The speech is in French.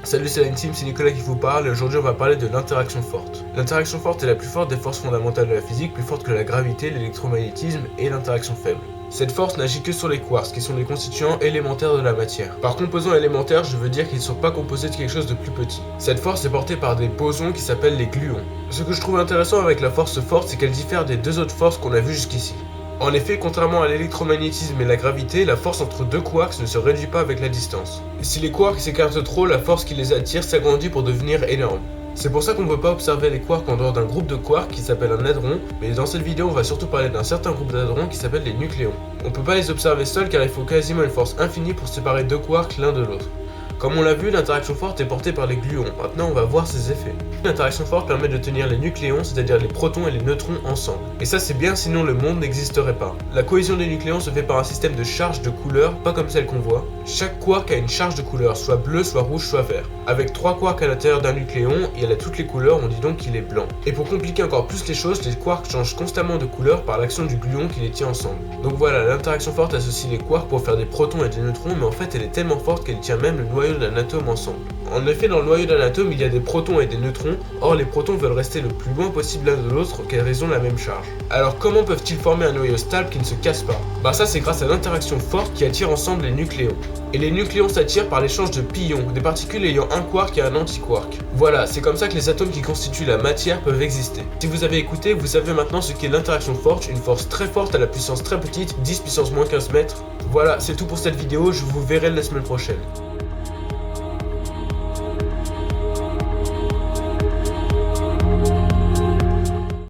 Salut, c'est la team, c'est Nicolas qui vous parle et aujourd'hui on va parler de l'interaction forte. L'interaction forte est la plus forte des forces fondamentales de la physique, plus forte que la gravité, l'électromagnétisme et l'interaction faible. Cette force n'agit que sur les quarks, qui sont les constituants élémentaires de la matière. Par composants élémentaires, je veux dire qu'ils ne sont pas composés de quelque chose de plus petit. Cette force est portée par des bosons qui s'appellent les gluons. Ce que je trouve intéressant avec la force forte, c'est qu'elle diffère des deux autres forces qu'on a vues jusqu'ici. En effet, contrairement à l'électromagnétisme et la gravité, la force entre deux quarks ne se réduit pas avec la distance. Si les quarks s'écartent trop, la force qui les attire s'agrandit pour devenir énorme. C'est pour ça qu'on ne peut pas observer les quarks en dehors d'un groupe de quarks qui s'appelle un hadron, mais dans cette vidéo on va surtout parler d'un certain groupe d'hadrons qui s'appelle les nucléons. On ne peut pas les observer seuls car il faut quasiment une force infinie pour séparer deux quarks l'un de l'autre. Comme on l'a vu, l'interaction forte est portée par les gluons. Maintenant, on va voir ses effets. L'interaction forte permet de tenir les nucléons, c'est-à-dire les protons et les neutrons, ensemble. Et ça, c'est bien, sinon le monde n'existerait pas. La cohésion des nucléons se fait par un système de charge de couleur, pas comme celle qu'on voit. Chaque quark a une charge de couleur, soit bleu, soit rouge, soit vert. Avec 3 quarks à l'intérieur d'un nucléon, et elle a toutes les couleurs, on dit donc qu'il est blanc. Et pour compliquer encore plus les choses, les quarks changent constamment de couleur par l'action du gluon qui les tient ensemble. Donc voilà, l'interaction forte associe les quarks pour faire des protons et des neutrons, mais en fait elle est tellement forte qu'elle tient même le noyau d'un atome ensemble. En effet, dans le noyau d'un atome, il y a des protons et des neutrons, or les protons veulent rester le plus loin possible l'un de l'autre car ils ont la même charge. Alors comment peuvent-ils former un noyau stable qui ne se casse pas? Bah ça c'est grâce à l'interaction forte qui attire ensemble les nucléons. Et les nucléons s'attirent par l'échange de pions, des particules ayant un quark et un antiquark. Voilà, c'est comme ça que les atomes qui constituent la matière peuvent exister. Si vous avez écouté, vous savez maintenant ce qu'est l'interaction forte, une force très forte à la puissance très petite, 10 puissance moins 15 mètres. Voilà, c'est tout pour cette vidéo, je vous verrai la semaine prochaine.